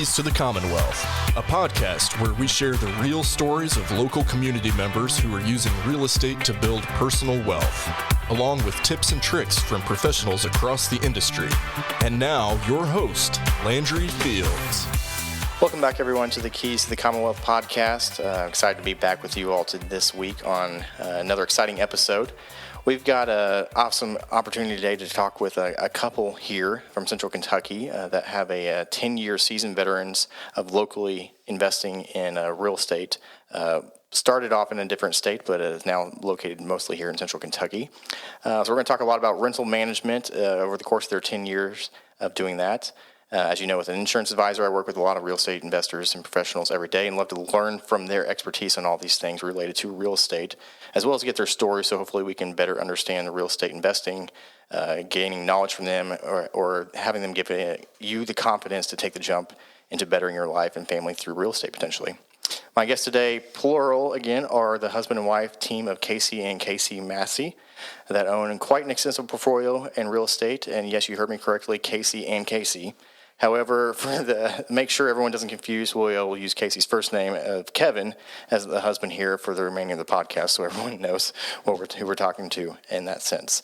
Keys to the Commonwealth, a podcast where we share the real stories of local community members who are using real estate to build personal wealth, along with tips and tricks from professionals across the industry. And now, your host, Landry Fields. Welcome back, everyone, to the Keys to the Commonwealth podcast. I'm excited to be back with you all this week on another exciting episode. We've got an awesome opportunity today to talk with a couple here from Central Kentucky that have a 10-year seasoned veterans of locally investing in real estate. Started off in a different state, but is now located mostly here in Central Kentucky. So we're going to talk a lot about rental management over the course of their 10 years of doing that. As you know, with an insurance advisor, I work with a lot of real estate investors and professionals every day and love to learn from their expertise on all these things related to real estate, as well as get their story, so hopefully we can better understand real estate investing, gaining knowledge from them, or having them give you the confidence to take the jump into bettering your life and family through real estate potentially. My guests today, plural again, are the husband and wife team of KC and Kaysie Massie that own quite an extensive portfolio in real estate. And yes, you heard me correctly, KC and Kaysie. However, make sure everyone doesn't confuse, we'll use Casey's first name of Kevin as the husband here for the remaining of the podcast, so everyone knows who we're talking to in that sense.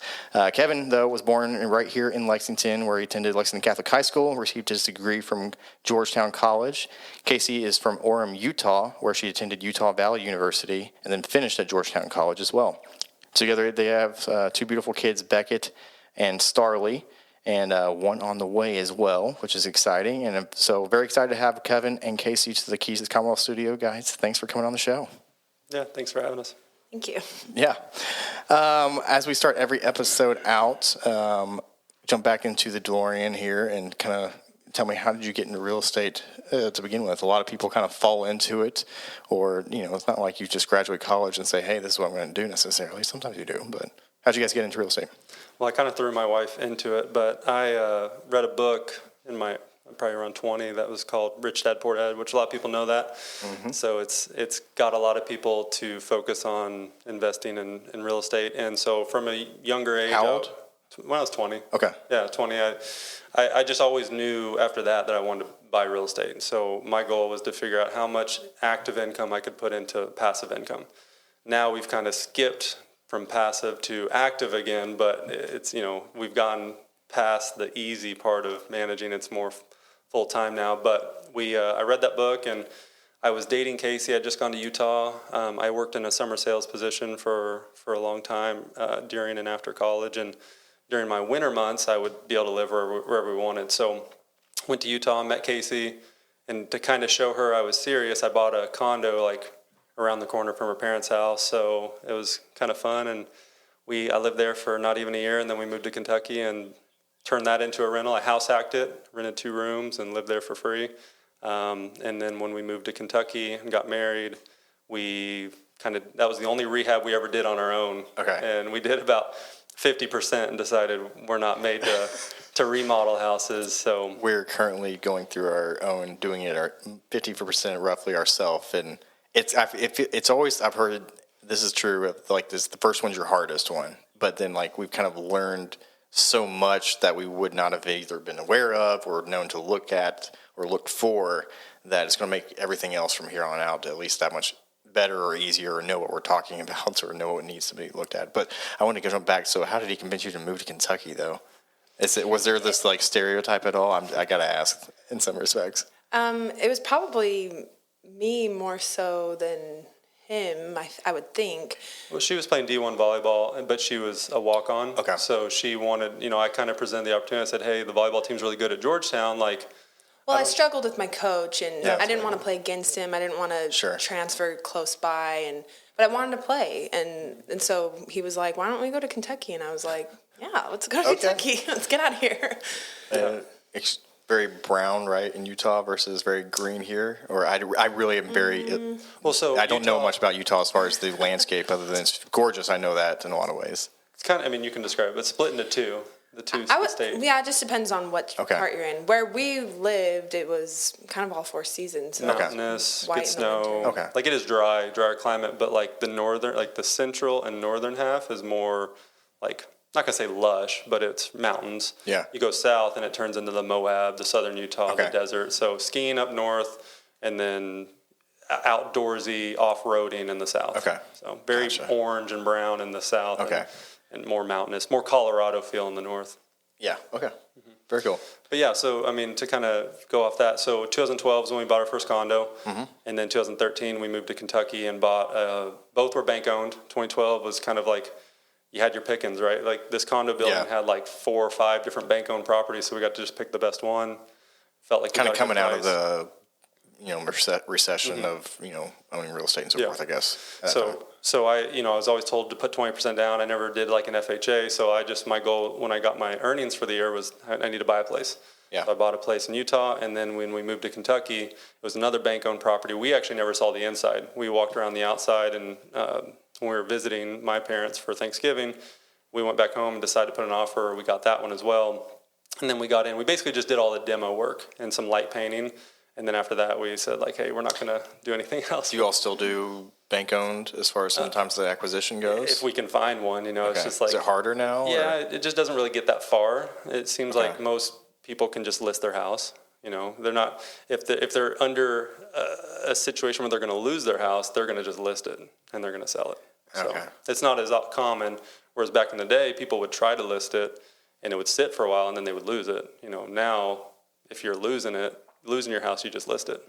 Kevin, though, was born right here in Lexington, where he attended Lexington Catholic High School, received his degree from Georgetown College. Kaysie is from Orem, Utah, where she attended Utah Valley University, and then finished at Georgetown College as well. Together, they have two beautiful kids, Beckett and Starley, and one on the way as well, which is exciting. And so very excited to have Kevin and Kaysie to the Keys to the Commonwealth studio. Guys, thanks for coming on the show. Yeah, thanks for having us. Thank you. Yeah. As we start every episode out, jump back into the DeLorean here and kind of tell me, how did you get into real estate to begin with? A lot of people kind of fall into it, or, it's not like you just graduate college and say, hey, this is what I'm going to do necessarily. Sometimes you do, but how'd you guys get into real estate? Well, I kind of threw my wife into it, but I read a book in probably around 20 that was called Rich Dad Poor Dad, which a lot of people know that. Mm-hmm. So it's got a lot of people to focus on investing in real estate. And so from a younger age, how old? When I was 20. Okay. Yeah, 20. I just always knew after that I wanted to buy real estate. And so my goal was to figure out how much active income I could put into passive income. Now we've kind of skipped from passive to active again, but it's, we've gotten past the easy part of managing. It's more full time now. But I read that book, and I was dating Kaysie. I'd just gone to Utah. I worked in a summer sales position for a long time during and after college, and during my winter months, I would be able to live wherever we wanted. So went to Utah, met Kaysie, and to kind of show her I was serious, I bought a condo around the corner from her parents' house, so it was kind of fun. And I lived there for not even a year, and then we moved to Kentucky and turned that into a rental. I house hacked it, rented 2 rooms, and lived there for free. And then when we moved to Kentucky and got married, that was the only rehab we ever did on our own. Okay. And we did about 50% and decided we're not made to remodel houses. So we're currently going through our own, doing it our 50% roughly ourselves, and it's always, I've heard this is true of the first one's your hardest one, but then we've kind of learned so much that we would not have either been aware of or known to look at or look for, that it's going to make everything else from here on out at least that much better or easier, or know what we're talking about or know what needs to be looked at. But I want to jump back. So how did he convince you to move to Kentucky though? Was there this stereotype at all? I got to ask in some respects. It was probably me more so than him, I would think. Well, she was playing D1 volleyball, but she was a walk-on. Okay. So she wanted, I kind of presented the opportunity. I said, hey, the volleyball team's really good at Georgetown. Well, I struggled with my coach, and Yeah, I didn't want to play against him. I didn't want to Sure. transfer close by, but I wanted to play. And so he was like, why don't we go to Kentucky? And I was like, yeah, let's go to Kentucky. Let's get out of here. It's very brown, right, in Utah versus very green here. Or I really am very. So I don't know much about Utah as far as the landscape, other than it's gorgeous. I know that in a lot of ways. It's kind of, you can describe it, but split into two. The two states. Yeah, it just depends on what part you're in. Where we lived, it was kind of all 4 seasons. Mountainous, White good snow. Okay. It is drier climate, but the northern, the central and northern half is more not going to say lush, but it's mountains. Yeah. You go south and it turns into the Moab, the southern Utah, Okay. the desert. So skiing up north and then outdoorsy off-roading in the south. Okay. So very Gotcha. orange and brown in the south. Okay. And more mountainous, more Colorado feel in the north. Yeah. Okay. Very cool. But yeah, so I mean, to kind of go off that, so 2012 is when we bought our first condo, and then 2013 we moved to Kentucky and bought. Both were bank owned. 2012 was kind of like you had your pickings, right? Like this condo building had like 4 or 5 different bank owned properties, so we got to just pick the best one. Felt like Kind of we got a coming good out of price. the recession of owning real estate and so forth, I guess. So I was always told to put 20% down. I never did like an FHA. So my goal when I got my earnings for the year was I need to buy a place. Yeah. So I bought a place in Utah. And then when we moved to Kentucky, it was another bank owned property. We actually never saw the inside. We walked around the outside, and when we were visiting my parents for Thanksgiving, we went back home and decided to put an offer. We got that one as well. And then we got in. We basically just did all the demo work and some light painting. And then after that, we said, like, hey, we're not going to do anything else. Do you all still do bank owned as far as sometimes the acquisition goes? If we can find one, it's just like... Is it harder now? Yeah, it just doesn't really get that far. It seems like most people can just list their house. They're not... If they're under a situation where they're going to lose their house, they're going to just list it, and they're going to sell it. So it's not as common, whereas back in the day, people would try to list it, and it would sit for a while, and then they would lose it. Now, if you're losing your house, you just list it.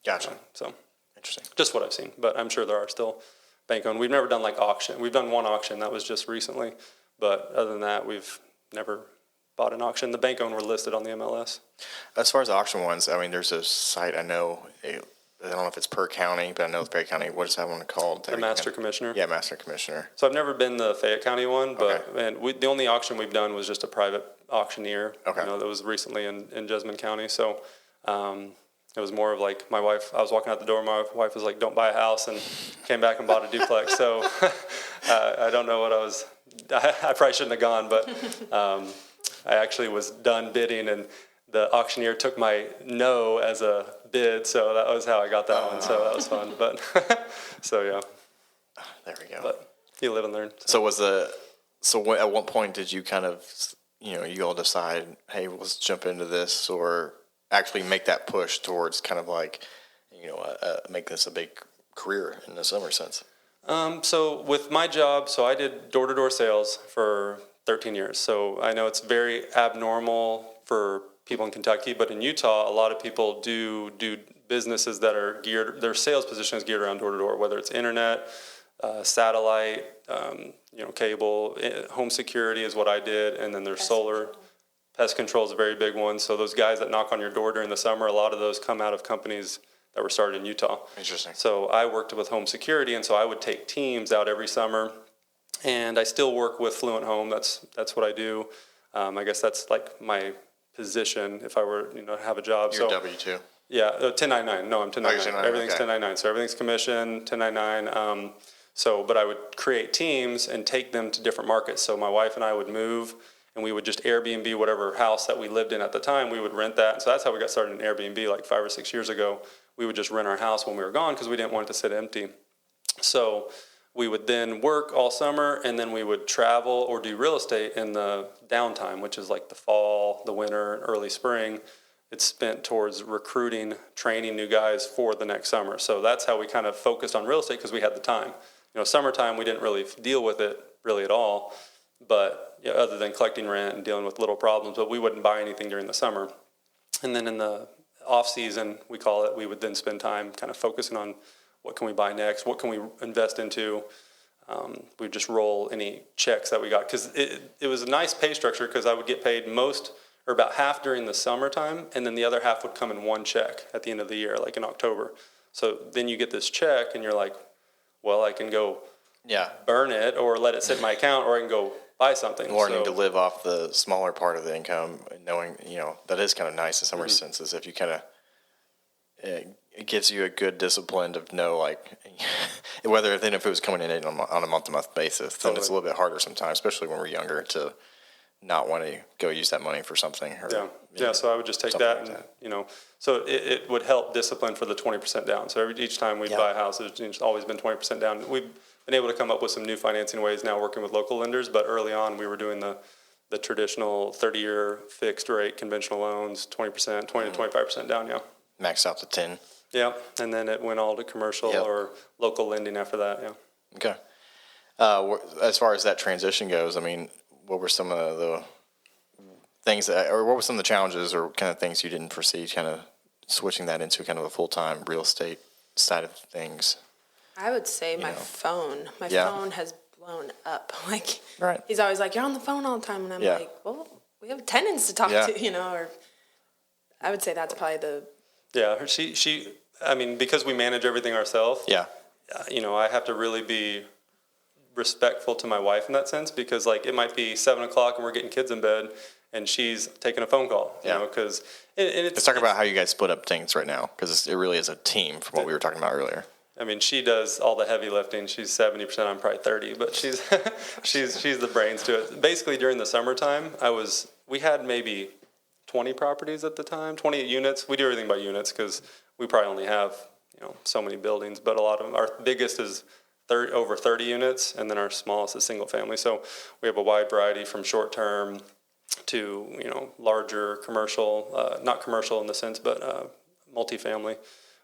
Gotcha. So interesting. just what I've seen, but I'm sure there are still bank owned. We've never done like auction. We've done one auction that was just recently, but other than that, we've never bought an auction. The bank owned were listed on the MLS. As far as the auction ones, I mean, there's a site I know. I don't know if it's per county, but I know it's Perry County. What is that one called? The Master Commissioner. Yeah, Master Commissioner. So I've never been the Fayette County one, but the only auction we've done was just a private auctioneer. Okay. That was recently in Jessamine County. So it was more of like my wife. I was walking out the door. My wife was like, "Don't buy a house," and came back and bought a duplex. So I don't know what I was. I probably shouldn't have gone, but I actually was done bidding, and the auctioneer took my no as a bid. So that was how I got that one. So that was fun. But so yeah. There we go. But you live and learn. So at what point did you kind of, you all decide, hey, let's jump into this, or actually make that push towards kind of like, make this a big career in the summer sense? So with my job, I did door-to-door sales for 13 years. So I know it's very abnormal for people in Kentucky, but in Utah, a lot of people do businesses that are their sales position is geared around door-to-door, whether it's internet, satellite, cable, home security is what I did, and then there's solar. Pest control is a very big one. So those guys that knock on your door during the summer, a lot of those come out of companies that were started in Utah. Interesting. So I worked with home security, and so I would take teams out every summer, and I still work with Fluent Home. That's what I do. I guess that's like my position if I were to have a job. You're W-2. Yeah, 1099. No, I'm 1099. Everything's okay. 1099. So everything's commission, 1099. But I would create teams and take them to different markets. So my wife and I would move, and we would just Airbnb whatever house that we lived in at the time. We would rent that. And so that's how we got started in Airbnb like 5 or 6 years ago. We would just rent our house when we were gone because we didn't want it to sit empty. So we would then work all summer, and then we would travel or do real estate in the downtime, which is like the fall, the winter, and early spring. It's spent towards recruiting, training new guys for the next summer. So that's how we kind of focused on real estate because we had the time. Summertime, we didn't really deal with it really at all, but other than collecting rent and dealing with little problems, but we wouldn't buy anything during the summer. And then in the off season, we call it, we would then spend time kind of focusing on what can we buy next, what can we invest into. We'd just roll any checks that we got because it was a nice pay structure because I would get paid most or about half during the summertime, and then the other half would come in one check at the end of the year, like in October. So then you get this check, and you're like, well, I can go burn it or let it sit in my account, or I can go buy something. Learning to live off the smaller part of the income, knowing, that is kind of nice in some senses. If you kind of, it gives you a good discipline to know, like, whether if it was coming in on a month-to-month basis, then it's a little bit harder sometimes, especially when we're younger, to not want to go use that money for something. Or, Yeah. So I would just take that, and so it would help discipline for the 20% down. So each time we buy a house, it's always been 20% down. We've been able to come up with some new financing ways now, working with local lenders. But early on, we were doing the traditional 30-year fixed rate conventional loans, 20%, 20 to 25% down. Yeah. Maxed out to 10. Yeah, and then it went all to commercial or local lending after that. Yeah. Okay. As far as that transition goes, I mean, what were some of the things or what were some of the challenges or kind of things you didn't foresee, kind of switching that into kind of a full-time real estate side of things? I would say my phone. My phone has blown up. Like, right. He's always like, "You're on the phone all the time," and I'm like, "Well, we have tenants to talk to, Or I would say that's probably the. Yeah, she. I mean, because we manage everything ourselves. Yeah. I have to really be respectful to my wife in that sense, because like it might be 7:00 and we're getting kids in bed and she's taking a phone call, because let's talk about how you guys split up things right now, because it really is a team from what we were talking about earlier. I mean, she does all the heavy lifting. She's 70%. I'm probably 30, but she's she's the brains to it. Basically, during the summertime, we had maybe 20 properties at the time, 28 units. We do everything by units because we probably only have so many buildings, but a lot of them. Our biggest is over 30 units, and then our smallest is single family. So we have a wide variety from short term to larger commercial, not commercial in the sense, but multifamily.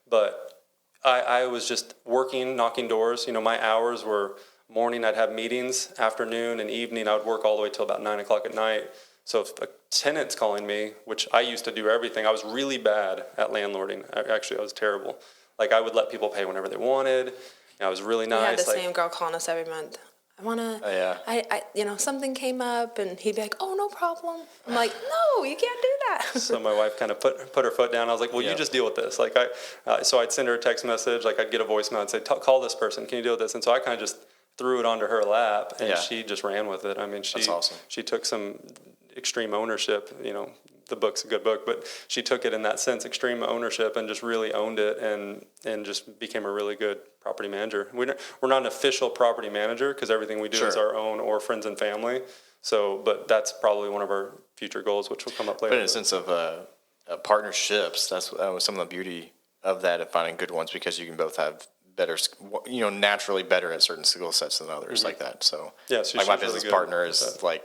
But I was just working, knocking doors. My hours were morning. I'd have meetings, afternoon and evening. I would work all the way till about 9:00 at night. So if a tenant's calling me, which I used to do everything, I was really bad at landlording. Actually, I was terrible. Like I would let people pay whenever they wanted. I was really nice. We had the same girl calling us every month. I want to, I something came up, and he'd be like, "Oh, no problem." I'm like, "No, you can't do that." So my wife kind of put her foot down. I was like, "Well, you just deal with this." Like so I'd send her a text message. Like I'd get a voicemail and say, "Call this person. Can you deal with this?" And so I kind of just threw it onto her lap, and she just ran with it. I mean, That's awesome. She took some extreme ownership. The book's a good book, but she took it in that sense, extreme ownership, and just really owned it, and just became a really good property manager. We're not an official property manager because everything we do is our own or friends and family. So, but that's probably one of our future goals, which will come up later. But in a sense of partnerships, that's some of the beauty of that, of finding good ones, because you can both have better, naturally better at certain skill sets than others, like that. So, so like my business partner is like,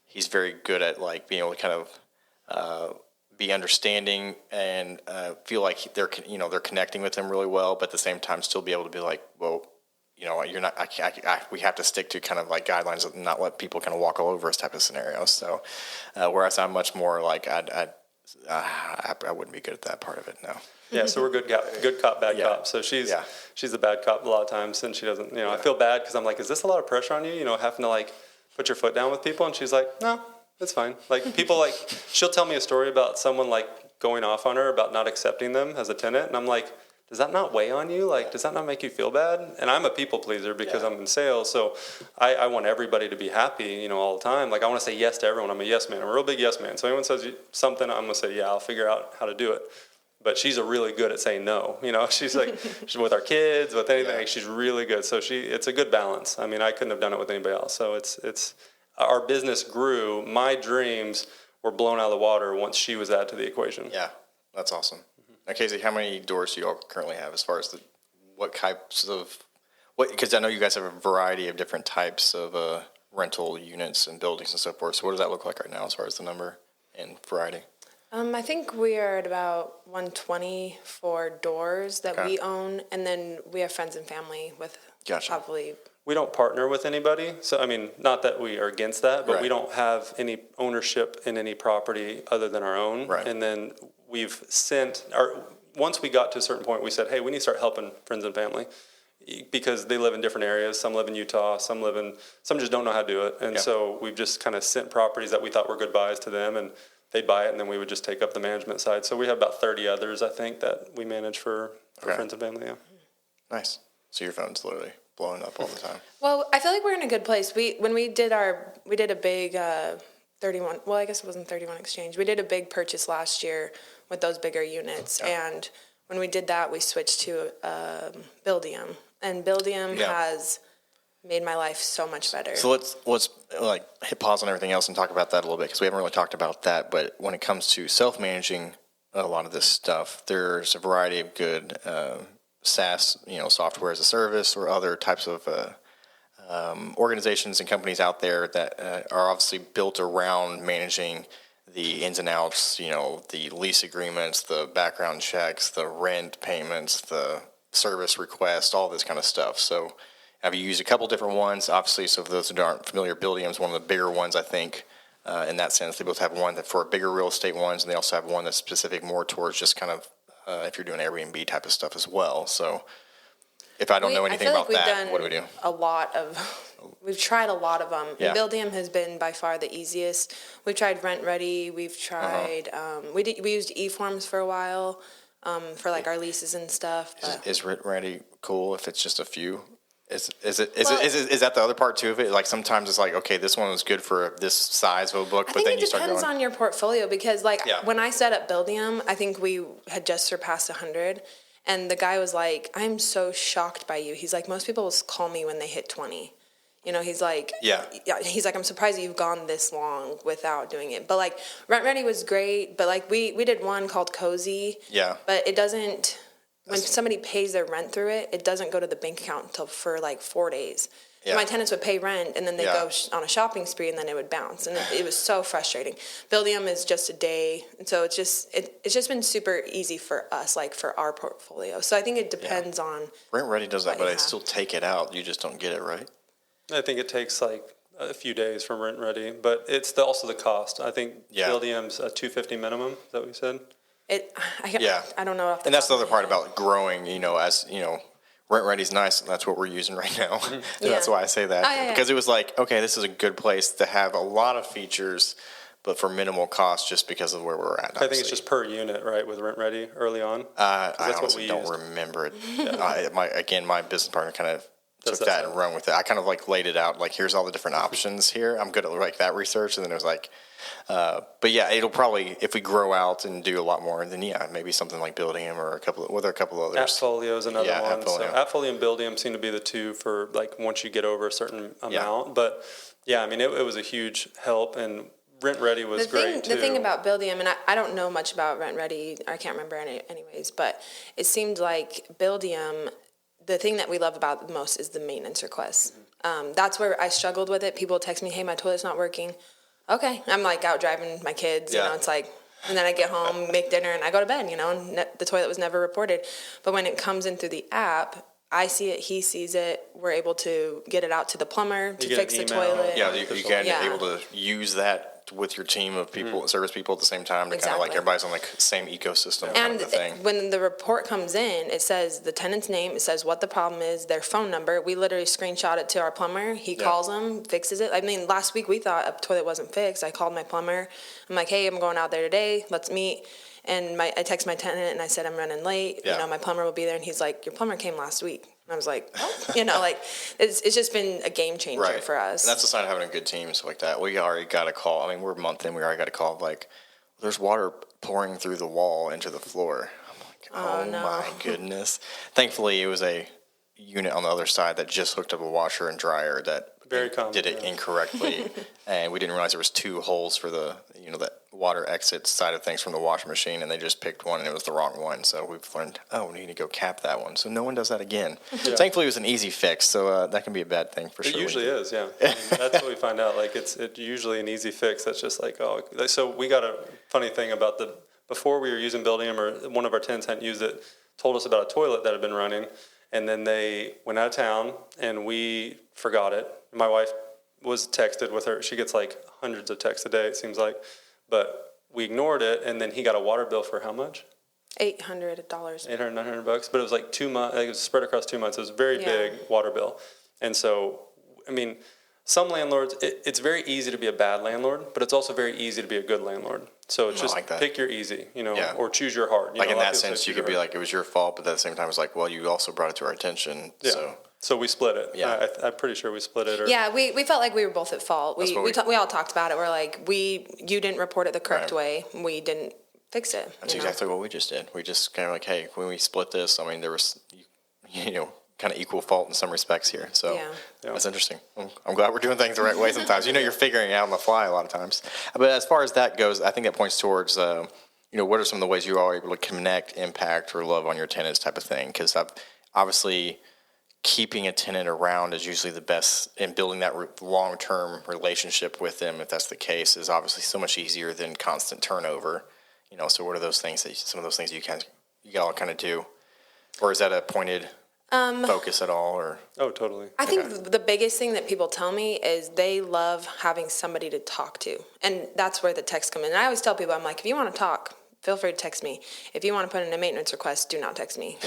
he's very good at like being able to kind of be understanding and feel like they're connecting with him really well, but at the same time still be able to be like, well, you're not. We have to stick to kind of like guidelines and not let people kind of walk all over us type of scenarios. So, whereas I'm much more like I wouldn't be good at that part of it. No. Yeah, so we're good cop, bad cop. So she's the bad cop a lot of times, and she doesn't. I feel bad because I'm like, is this a lot of pressure on you? Having to like put your foot down with people, and she's like, no. It's fine. Like people she'll tell me a story about someone like going off on her about not accepting them as a tenant. And I'm like, does that not weigh on you? Like, does that not make you feel bad? And I'm a people pleaser because I'm in sales. So I want everybody to be happy, all the time. Like I want to say yes to everyone. I'm a yes man. I'm a real big yes man. So anyone says something, I'm going to say, yeah, I'll figure out how to do it. But she's really good at saying no. She's like, she's with our kids, with anything. Like, she's really good. So it's a good balance. I mean, I couldn't have done it with anybody else. So it's our business grew. My dreams were blown out of the water once she was added to the equation. Yeah, that's awesome. Now, Kaysie, how many doors do you all currently have as far as because I know you guys have a variety of different types of rental units and buildings and so forth. So what does that look like right now as far as the number and variety? I think we are at about 120 for doors that we own, and then we have friends and family with probably. We don't partner with anybody, so I mean, not that we are against that, but we don't have any ownership in any property other than our own. Right. And then we've once we got to a certain point, we said, hey, we need to start helping friends and family because they live in different areas. Some live in Utah, some just don't know how to do it. And so we've just kind of sent properties that we thought were good buys to them, and they'd buy it, and then we would just take up the management side. So we have about 30 others, I think, that we manage for friends and family. Yeah. Nice. So your phone's literally blowing up all the time. Well, I feel like we're in a good place. When we did a big 31. Well, I guess it wasn't 31 exchange. We did a big purchase last year with those bigger units, and when we did that, we switched to Buildium, and Buildium has made my life so much better. So let's like hit pause on everything else and talk about that a little bit, because we haven't really talked about that. But when it comes to self-managing a lot of this stuff, there's a variety of good SaaS, software as a service, or other types of organizations and companies out there that are obviously built around managing the ins and outs, the lease agreements, the background checks, the rent payments, the service requests, all this kind of stuff. So I've used a couple different ones, obviously. So for those who aren't familiar, Buildium is one of the bigger ones, I think, in that sense. They both have one that for bigger real estate ones, and they also have one that's specific more towards just kind of if you're doing Airbnb type of stuff as well. So if I don't know anything about that, what do we do? We've tried a lot of them. Yeah. Buildium has been by far the easiest. We've tried RentReady. We've tried, we used eForms for a while for like our leases and stuff. Is RentReady cool if it's just a few? Is that the other part too of it? Like sometimes it's like, okay, this one was good for this size of a book, but then you start going. It depends on your portfolio, because when I set up Buildium, I think we had just surpassed 100, and the guy was like, "I'm so shocked by you." He's like, "Most people will call me when they hit 20." He's like, he's like, "I'm surprised you've gone this long without doing it." But like RentReady was great, but like we did one called Cozy. Yeah. But it doesn't. When somebody pays their rent through it, it doesn't go to the bank account until for like 4 days. Yeah. My tenants would pay rent, and then they go on a shopping spree, and then it would bounce, and it was so frustrating. Buildium is just a day, and so it's just been super easy for us, like for our portfolio. So I think it depends on. RentReady does that, but I still take it out. You just don't get it, right? I think it takes like a few days from RentReady, but it's also the cost. I think Buildium's a $250 minimum. Is that what you said? I don't know. And that's the other part about growing, as RentReady's nice, and that's what we're using right now. And that's why I say that. Because it was like, okay, this is a good place to have a lot of features, but for minimal cost, just because of where we're at. Obviously. I think it's just per unit, right, with RentReady early on? I honestly don't remember it. My business partner kind of took that and run with it. I kind of like laid it out, like, here's all the different options here. I'm good at like that research. And then it was like, but yeah, it'll probably, if we grow out and do a lot more, then maybe something like Buildium or a couple others. Appfolio is another one. So Appfolio and Buildium seem to be the two for like once you get over a certain amount. But yeah, I mean, it was a huge help, and RentReady was great too. The thing about Buildium, and I don't know much about RentReady, I can't remember anyways, but it seemed like Buildium, the thing that we love about it the most is the maintenance requests. That's where I struggled with it. People text me, "Hey, my toilet's not working." Okay, I'm like out driving my kids, it's like, and then I get home, make dinner, and I go to bed, and the toilet was never reported. But when it comes in through the app, I see it, he sees it, we're able to get it out to the plumber to fix the toilet. Yeah, you can able to use that with your team of people, service people at the same time, to kind of like everybody's on the same ecosystem. And thing. When the report comes in, it says the tenant's name, it says what the problem is, their phone number. We literally screenshot it to our plumber. He calls them, fixes it. I mean, last week we thought a toilet wasn't fixed. I called my plumber. I'm like, "Hey, I'm going out there today. Let's meet." And I text my tenant and I said, "I'm running late. My plumber will be there." And he's like, "Your plumber came last week." And I was like, "Oh," like it's just been a game changer for us. And that's a sign of having a good team, stuff like that. We already got a call. I mean, we're a month in. We already got a call of like, "There's water pouring through the wall into the floor." I'm like, "Oh no. My goodness!" Thankfully, it was a unit on the other side that just hooked up a washer and dryer that did it incorrectly, and we didn't realize there was two holes for the that water exit side of things from the washing machine, and they just picked one and it was the wrong one. So we've learned, we need to go cap that one so no one does that again. Thankfully, it was an easy fix, so that can be a bad thing for sure. It usually is, yeah. I mean, that's what we find out. Like it's usually an easy fix. That's just like, so we got a funny thing about before we were using Buildium, or one of our tenants hadn't used it, told us about a toilet that had been running, and then they went out of town and we forgot it. My wife was texted with her. She gets like hundreds of texts a day, it seems like. But we ignored it, and then he got a water bill for how much? $800. $900, but it was like 2 months. It was spread across 2 months. It was a very big water bill. And so, I mean, some landlords, it's very easy to be a bad landlord, but it's also very easy to be a good landlord. So it's just like pick your easy, or choose your hard. Like in that sense, you could be like, it was your fault, but at the same time, it's like, well, you also brought it to our attention. Yeah. So we split it. Yeah. I'm pretty sure we split it. Yeah, we felt like we were both at fault. We all talked about it. We're like, you didn't report it the correct way. We didn't fix it. That's exactly what we just did. We just kind of like, hey, when we split this, I mean, there was, kind of equal fault in some respects here. So Yeah. that's interesting. I'm glad we're doing things the right way sometimes. You're figuring it out on the fly a lot of times. But as far as that goes, I think that points towards, what are some of the ways you are able to connect, impact, or love on your tenants type of thing? Because obviously keeping a tenant around is usually the best, and building that long-term relationship with them, if that's the case, is obviously so much easier than constant turnover. So what are those things some of those things you all kind of do? Or is that a pointed focus at all? Or Oh, totally. I think the biggest thing that people tell me is they love having somebody to talk to. And that's where the texts come in. And I always tell people, I'm like, if you want to talk, feel free to text me. If you want to put in a maintenance request, do not text me,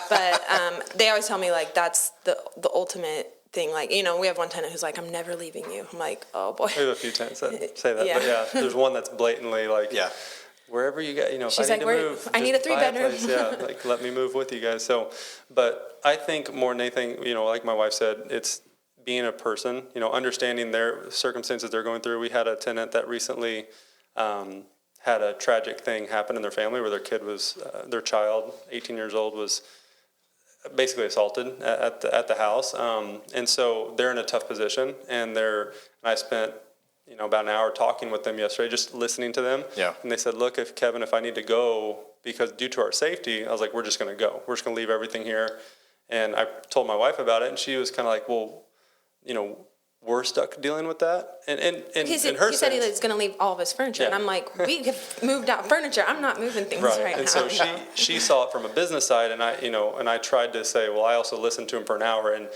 But they always tell me, like, that's the ultimate thing. Like, we have one tenant who's like, I'm never leaving you. I'm like, oh, boy. We have a few tenants that say that. Yeah. But, yeah, there's one that's blatantly like, wherever you get, if She's I need like, to move, I need a just buy 3-bedroom. place. Yeah, like, let me move with you guys. So, but I think more than anything, like my wife said, it's being a person, understanding their circumstances they're going through. We had a tenant that recently had a tragic thing happen in their family where their kid was, their child, 18 years old, was basically assaulted at the house. And so they're in a tough position, and I spent about an hour talking with them yesterday, just listening to them. Yeah. And they said, look, if I need to go, because due to our safety, I was like, we're just going to go. We're just going to leave everything here. And I told my wife about it, and she was kind of like, well, we're stuck dealing with that. And He said he was going to leave all of his furniture. Yeah. And I'm like, we have moved out furniture. I'm not moving things right now. And so she saw it from a business side, and I tried to say, well, I also listened to him for an hour, and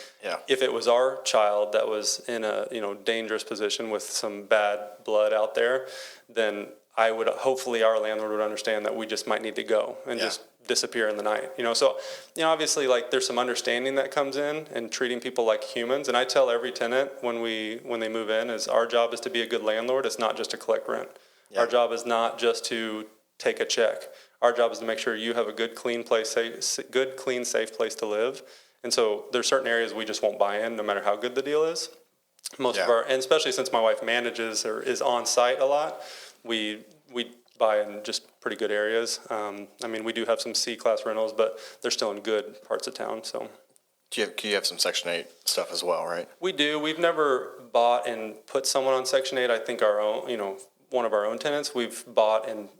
if it was our child that was in a dangerous position with some bad blood out there, then hopefully our landlord would understand that we just might need to go and just disappear in the night. So obviously, like, there's some understanding that comes in, and treating people like humans. And I tell every tenant when they move in, is our job is to be a good landlord. It's not just to collect rent. Our job is not just to take a check. Our job is to make sure you have a good, clean, safe place to live. And so there's certain areas we just won't buy in, no matter how good the deal is. Most of and especially since my wife manages or is on site a lot, we buy in just pretty good areas. We do have some C-class rentals, but they're still in good parts of town. So, you have some Section 8 stuff as well, right? We do. We've never bought and put someone on Section 8. I think our own, one of our own tenants, we've bought and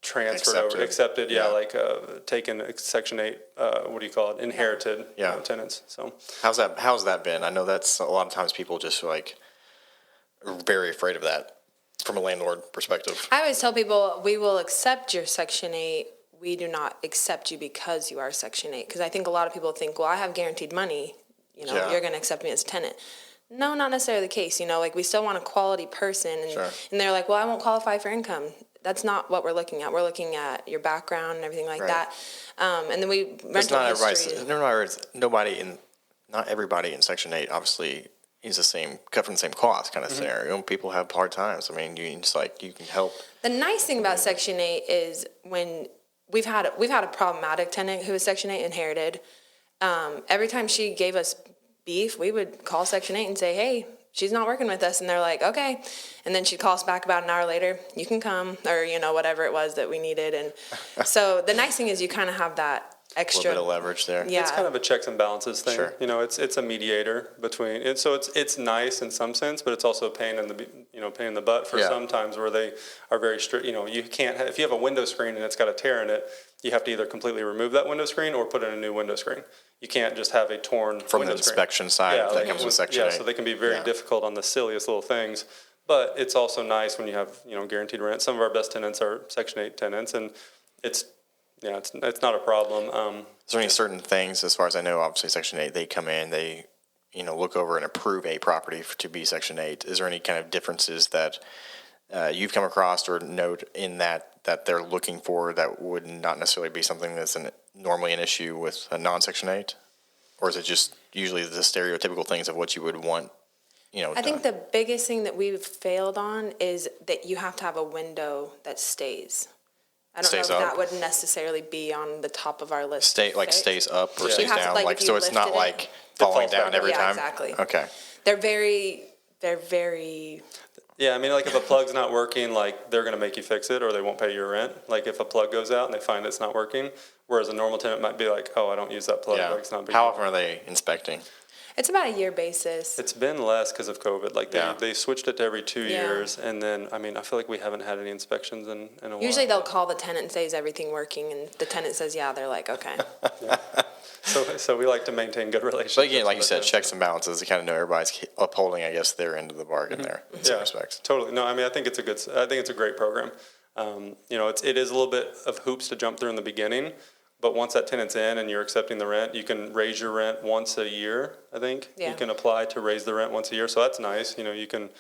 transferred accepted, taken Section 8. What do you call it? Inherited tenants. So, how's that been? I know that's a lot of times people just are very afraid of that. From a landlord perspective, I always tell people, we will accept your Section 8. We do not accept you because you are Section 8. Because I think a lot of people think, well, I have guaranteed money. You're going to accept me as a tenant. No, not necessarily the case. We still want a quality person. And they're like, well, I won't qualify for income. That's not what we're looking at. We're looking at your background and everything like that. And then we rental history. Not everybody in Section 8, obviously, is covering the same cost kind of scenario. People have hard times. You can help. The nice thing about Section 8 is when we've had a problematic tenant who was Section 8 inherited. Every time she gave us beef, we would call Section 8 and say, hey, she's not working with us. And they're like, okay. And then she'd call us back about an hour later, you can come, or, whatever it was that we needed. And so the nice thing is you kind of have that extra. A little bit of leverage there. Yeah. It's kind of a checks and balances thing. Sure. It's a mediator between, and so it's nice in some sense, but it's also a pain in the butt for some times where they are very strict. You can't if you have a window screen and it's got a tear in it, you have to either completely remove that window screen or put in a new window screen. You can't just have a torn from window the inspection side that comes with Section 8. So they can be very difficult on the silliest little things. But it's also nice when you have guaranteed rent. Some of our best tenants are Section 8 tenants, and it's not a problem. Is there any certain things, as far as I know, obviously Section 8, they come in, they look over and approve a property to be Section 8. Is there any kind of differences that you've come across or note in that they're looking for that would not necessarily be something that's normally an issue with a non-Section 8? Or is it just usually the stereotypical things of what you would want? I think the biggest thing that we've failed on is that you have to have a window that stays. I don't know if that would necessarily be on the top of our list. Stays up or stays down, to, so it's not like falling down every time. Exactly. Okay. They're very Yeah, I mean, like if a plug's not working, like they're going to make you fix it or they won't pay your rent. Like if a plug goes out and they find it's not working, whereas a normal tenant might be like, oh, I don't use that plug. Yeah. Like, it's not a big How deal. often are they inspecting? It's about a year basis. It's been less because of COVID. Like they switched it to every 2 Yeah. years. And then, I mean, I feel like we haven't had any inspections in a while. Usually they'll call the tenant and say, is everything working? And the tenant says, yeah. They're like, okay. So we like to maintain good relationships. But again, like you with said, them. checks and balances to kind of know everybody's upholding, I guess, their end of the bargain there in some respects. Totally. No, I mean, I think it's a great program. You know, it is a little bit of hoops to jump through in the beginning, but once that tenant's in and you're accepting the rent, you can raise your rent once a year. I think you can apply to raise the rent once a year, so that's nice. You know, you can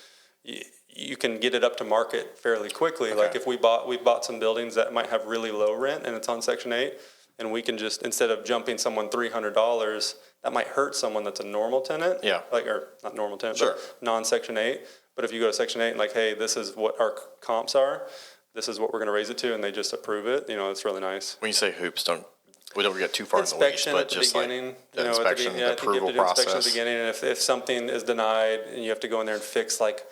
get it up to market fairly quickly. Okay. Like if we bought some buildings that might have really low rent and it's on Section 8. And we can just, instead of jumping someone $300, that might hurt someone that's a normal tenant. Yeah. Like, or not normal tenant, but non-Section 8. But if you go to Section 8 and like, hey, this is what our comps are, this is what we're going to raise it to, and they just approve it, you know, it's really nice. When you say hoops, we don't get too far in the weeds, but just like the inspection, the approval process. Inspection at the beginning, and if something is denied and you have to go in there and fix like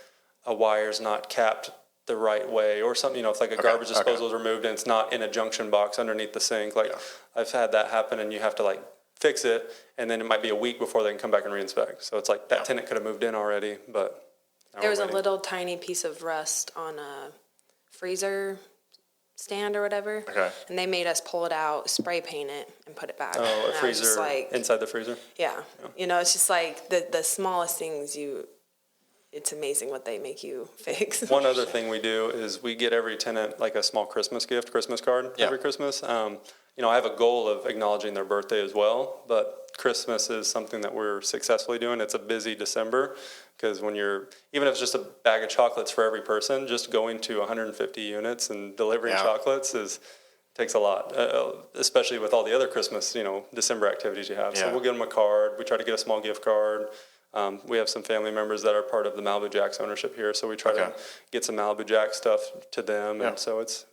a wire's not capped the right way or something, you know, if like a garbage disposal is removed and it's not in a junction box underneath the sink, like I've had that happen and you have to like fix it and then it might be a week before they can come back and reinspect. So it's like that tenant could have moved in already, but there was a little tiny piece of rust on a freezer stand or whatever. Okay. And they made us pull it out, spray paint it, and put it back. Oh, and a freezer inside the freezer? Yeah. You know, it's just like the smallest things it's amazing what they make you fix. One other thing we do is we get every tenant like a small Christmas card every Christmas. You know, I have a goal of acknowledging their birthday as well, but Christmas is something that we're successfully doing. It's a busy December because when even if it's just a bag of chocolates for every person, just going to 150 units and delivering chocolates takes a lot, especially with all the other Christmas, you know, December activities you have. So we'll give them a card. We try to get a small gift card. We have some family members that are part of the Malibu Jacks ownership here, so we try to get some Malibu Jack stuff to them, and so it's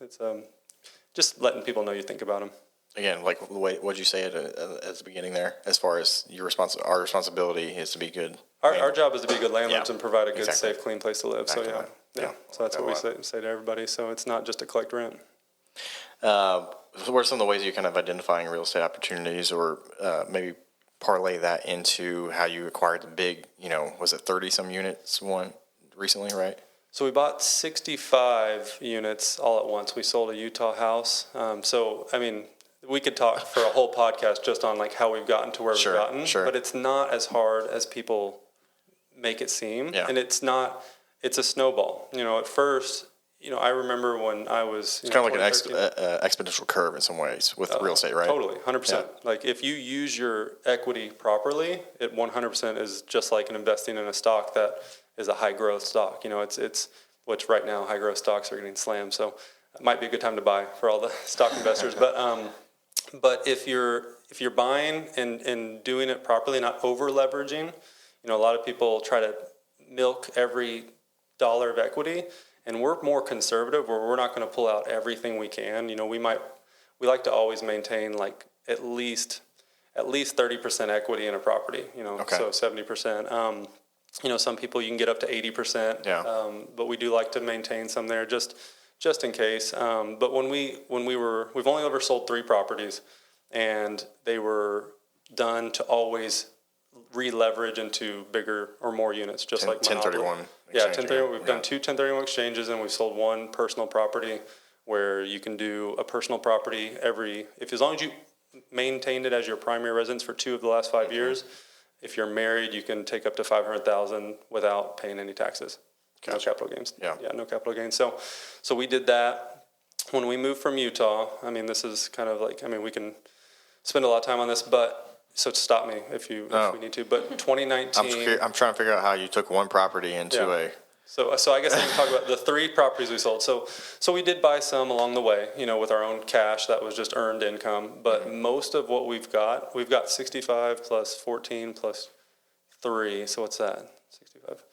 just letting people know you think about them. Again, like what'd you say at the beginning there? As far as our responsibility is to be good. Our job is to be good landlords and provide a good, safe, clean place to live. Exactly. So so that's what we say to everybody. So it's not just to collect rent. So what are some of the ways you kind of identifying real estate opportunities, or maybe parlay that into how you acquired the big, you know, was it 30-some units one recently, right? So we bought 65 units all at once. We sold a Utah house. So, I mean, we could talk for a whole podcast just on like how we've gotten to where we've gotten, but it's not as hard as people make it seem. Yeah. And it's a snowball. You know, at first, you know, I remember when I was... It's kind of like an exponential curve in some ways with real estate, right? Totally, 100%. Yeah. Like, if you use your equity properly, it 100% is just like investing in a stock that is a high-growth stock. You know, it's which right now, high-growth stocks are getting slammed, so it might be a good time to buy for all the stock investors. But if you're buying and doing it properly, not over-leveraging, you know, a lot of people try to milk every dollar of equity, and we're more conservative, where we're not going to pull out everything we can. You know, we like to always maintain like at least 30% equity in a property. You know, so 70%. You know, some people you can get up to 80%. Yeah. But we do like to maintain some there just in case. But we've only ever sold 3 properties, and they were done to always re-leverage into bigger or more units, just like 1031. Yeah, 1031. We've done 2 1031 exchanges, and we've sold 1 personal property, where you can do a personal property as long as you maintained it as your primary residence for 2 of the last 5 years. If you're married, you can take up to $500,000 without paying any taxes. Gotcha. No capital gains. Yeah, no capital gains. So we did that when we moved from Utah. I mean, this is kind of like, I mean, we can spend a lot of time on this, but so stop me if we need to. But 2019, I'm trying to figure out how you took 1 property into a. So I guess I can talk about the 3 properties we sold. So we did buy some along the way, you know, with our own cash. That was just earned income. But most of what we've got 65 plus 14 plus 3. So what's that? 65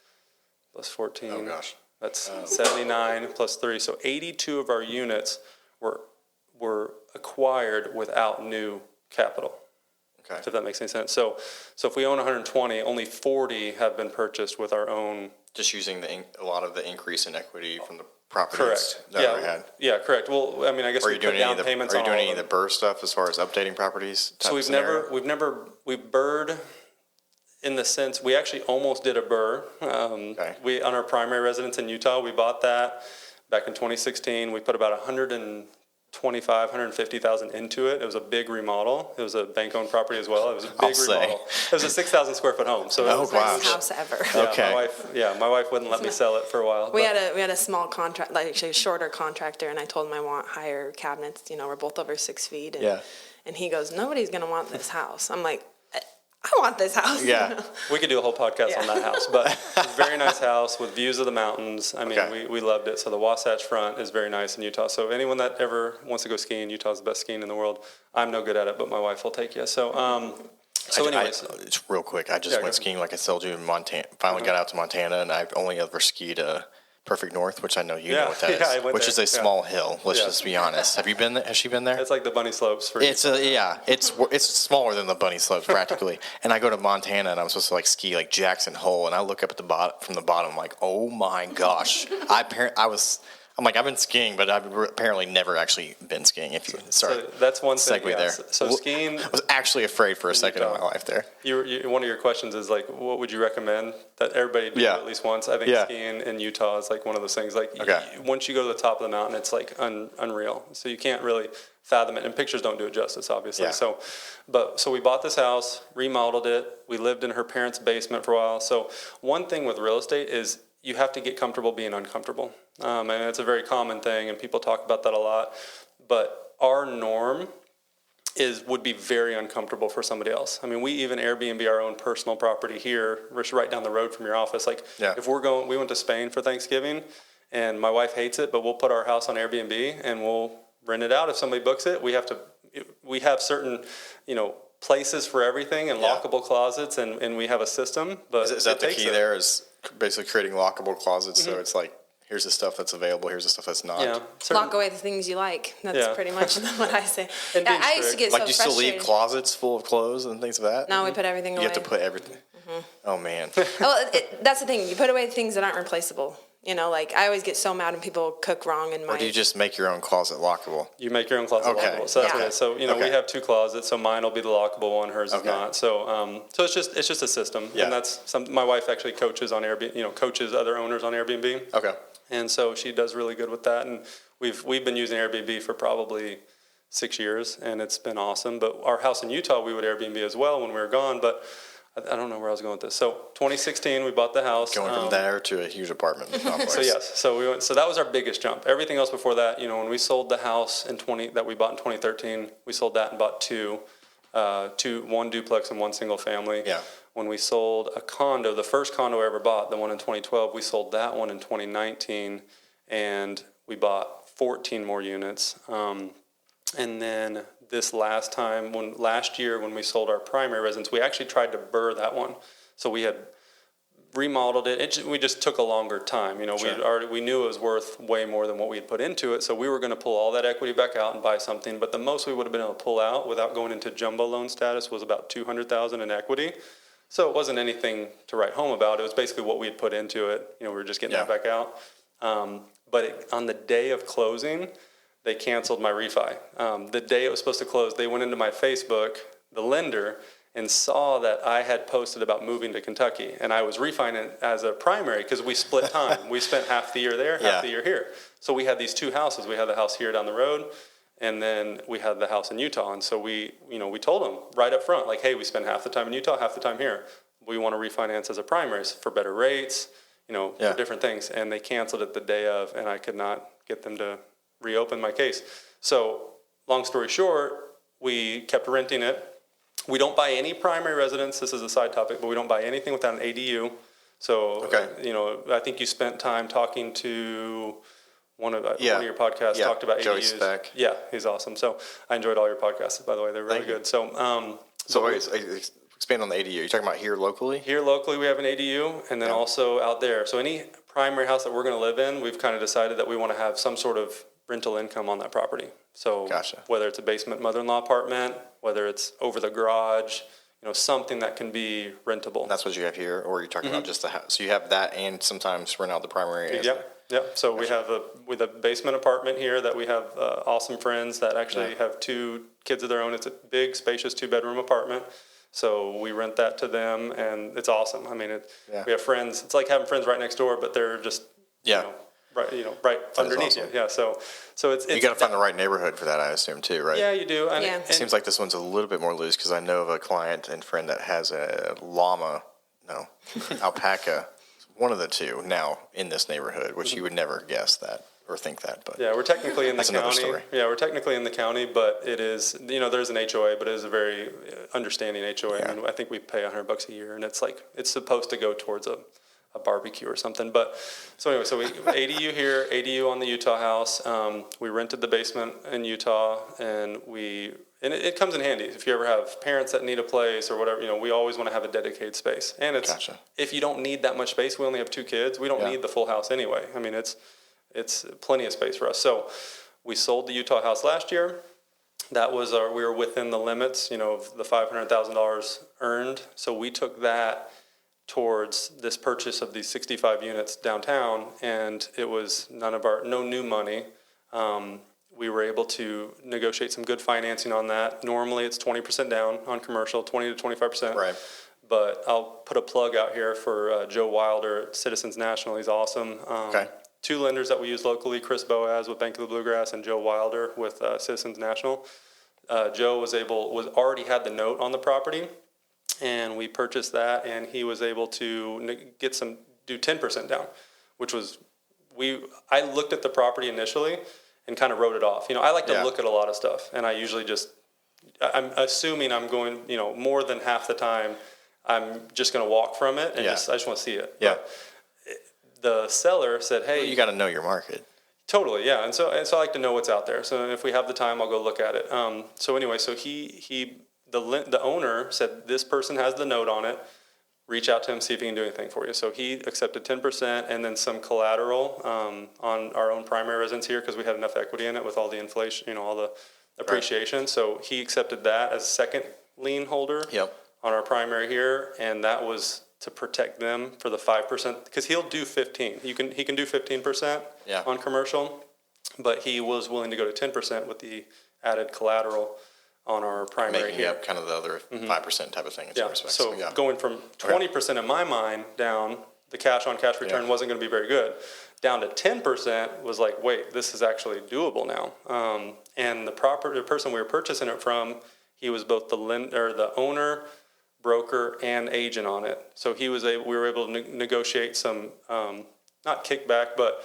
plus 14. Oh gosh, that's 79 plus 3. So 82 of our units were acquired without new capital. Okay. If that makes any sense. So if we own 120, only 40 have been purchased with our own. Just using a lot of the increase in equity from the properties Correct. that we had. Yeah, correct. Well, I mean, I guess we put down payments on all of them. Are you doing any of the BRRRR stuff as far as updating properties? So we've BRRR'd in the sense, we actually almost did a BRRRR. We, on our primary residence in Utah, we bought that back in 2016. We put about 150,000 into it. It was a big remodel. It was a bank-owned property as well. It was a big remodel. It was a 6,000 square foot home. So it was the best house ever. My wife wouldn't let me sell it for a while. We had a small contract, like actually a shorter contractor, and I told him I want higher cabinets. You know, we're both over 6 feet. And he goes, nobody's gonna want this house. I'm like, I want this house. Yeah. We could do a whole podcast on that house, but it's a very nice house with views of the mountains. I mean, we loved it. So the Wasatch Front is very nice in Utah. So anyone that ever wants to go skiing, Utah's the best skiing in the world. I'm no good at it, but my wife will take you. So, anyways. It's real quick. I just went skiing, like I told you, in Montana. Finally got out to Montana, and I've only ever skied Perfect North, which I know you know what that is, which is a small hill. Let's just be honest. Have you been there? Has she been there? It's like the bunny slopes for. It's smaller than the bunny slopes practically. And I go to Montana and I'm supposed to like ski like Jackson Hole, and I look up at the bottom from the bottom like, oh my gosh! I'm like, I've been skiing, but I've apparently never actually been skiing. If you so that's one thing. Segue there. So skiing. I was actually afraid for a second in my life there. One of your questions is like, what would you recommend that everybody do at least once? I think skiing in Utah is like one of those things. Like once you go to the top of the mountain, it's like unreal. So you can't really fathom it, and pictures don't do it justice, obviously. So we bought this house, remodeled it. We lived in her parents' basement for a while. So one thing with real estate is you have to get comfortable being uncomfortable. And it's a very common thing, and people talk about that a lot. But our norm would be very uncomfortable for somebody else. I mean, we even Airbnb our own personal property here, which is right down the road from your office. Like, if we went to Spain for Thanksgiving, and my wife hates it, but we'll put our house on Airbnb and we'll rent it out if somebody books it. We have certain, places for everything and lockable closets, and we have a system. But is that the key there? Is basically creating lockable closets, so it's like, here's the stuff that's available, here's the stuff that's not. Yeah, lock away the things you like. That's pretty much what I say. I used to get so frustrated. Like, you still leave closets full of clothes and things like that? No, we put everything away. You have to put everything. Oh, man. Well, that's the thing. You put away things that aren't replaceable. Like, I always get so mad when people cook wrong in my... Or do you just make your own closet lockable? You make your own closet lockable. So that's what it is. So, we have 2 closets, so mine will be the lockable one, hers is not. So it's just a system. Yeah. And that's my wife actually coaches on Airbnb, coaches other owners on Airbnb. Okay. And so she does really good with that. And we've been using Airbnb for probably 6 years, and it's been awesome. But our house in Utah, we would Airbnb as well when we were gone, but I don't know where I was going with this. So 2016, we bought the house. Going from there to a huge apartment complex. So that was our biggest jump. Everything else before that, when we sold the house that we bought in 2013, we sold that and bought one duplex and one single family. Yeah. When we sold a condo, the first condo I ever bought, the one in 2012, we sold that one in 2019, and we bought 14 more units. And then last year when we sold our primary residence, we actually tried to BRRRR that one. So we had remodeled it. We just took a longer time. We knew it was worth way more than what we had put into it. So we were going to pull all that equity back out and buy something. But the most we would have been able to pull out without going into jumbo loan status was about $200,000 in equity. So it wasn't anything to write home about. It was basically what we had put into it. We were just getting that back out. But on the day of closing, they canceled my refi. The day it was supposed to close, they went into my Facebook, the lender, and saw that I had posted about moving to Kentucky. And I was refining as a primary because we split time. We spent half the year there, half the year here. So we had these 2 houses. We had the house here down the road, and then we had the house in Utah. And so we told them right up front, like, hey, we spend half the time in Utah, half the time here. We want to refinance as a primary for better rates, for different things. And they canceled it the day of, and I could not get them to reopen my case. So long story short, we kept renting it. We don't buy any primary residence. This is a side topic, but we don't buy anything without an ADU. So, I think you spent time talking to one of your podcasts, talked about Joey ADUs. Speck. Yeah, he's awesome. So I enjoyed all your podcasts, by the way. They're really good. So, expand on the ADU. You're talking about here locally? Here locally, we have an ADU, and then also out there. So any primary house that we're going to live in, we've kind of decided that we want to have some sort of rental income on that property. So Gotcha. whether it's a basement mother-in-law apartment, whether it's over the garage, something that can be rentable. That's what you have here, or are you talking about just the house? So you have that and sometimes rent out the primary area? Yep. So we have a basement apartment here that we have awesome friends that actually have 2 kids of their own. It's a big, spacious 2-bedroom apartment. So we rent that to them, and it's awesome. I mean, we have friends. It's like having friends right next door, but they're just right underneath awesome. you. Yeah. So it's you got to find the right neighborhood for that, I assume, too, right? Yeah, you do. And It seems like this one's a little bit more loose because I know of a client and friend that has a alpaca, one of the two now in this neighborhood, which you would never guess that or think that. But yeah, we're technically in the that's another county. story. Yeah, we're technically in the county, but it is, there's an HOA, but it is a very understanding HOA. Yeah. I mean, I think we pay $100 a year, and it's supposed to go towards a barbecue or something. But so anyway, so we ADU here, ADU on the Utah house. We rented the basement in Utah, and it comes in handy if you ever have parents that need a place or whatever. We always want to have a dedicated space, and Gotcha. If you don't need that much space, we only have 2 kids. We don't need the full house anyway. I mean, it's plenty of space for us. So we sold the Utah house last year. That was we were within the limits, of the $500,000 earned. So we took that towards this purchase of these 65 units downtown, and it was no new money. We were able to negotiate some good financing on that. Normally it's 20% down on commercial, 20 to 25%. Right. But I'll put a plug out here for Joe Wilder at Citizens National. He's awesome. Okay. 2 lenders that we use locally, Chris Boaz with Bank of the Bluegrass and Joe Wilder with Citizens National. Joe already had the note on the property, and we purchased that, and he was able to do 10% down, which was, I looked at the property initially and kind of wrote it off. I like to look at a lot of stuff, and I usually I'm assuming I'm going, more than half the time, I'm just going to walk from it, and I just want to see it. Yeah. But the seller said, "Hey, you got to know your market." Totally, yeah. And so I like to know what's out there. So if we have the time, I'll go look at it. So anyway, so the owner said, this person has the note on it. Reach out to him, see if he can do anything for you. So he accepted 10% and then some collateral on our own primary residence here because we had enough equity in it with all the inflation, all the appreciation. Right. So he accepted that as a second lien holder on our primary here, and that was to protect them for the 5%, because he'll do 15. He can do 15% on commercial, but he was willing to go to 10% with the added collateral on our primary making here. Up kind of the other 5% type of thing in some respects. So going from 20% in my mind down, the cash on cash return wasn't going to be very good. Down to 10% was like, wait, this is actually doable now. And the person we were purchasing it from, he was both the owner, broker, and agent on it. So we were able to negotiate some, not kickback, but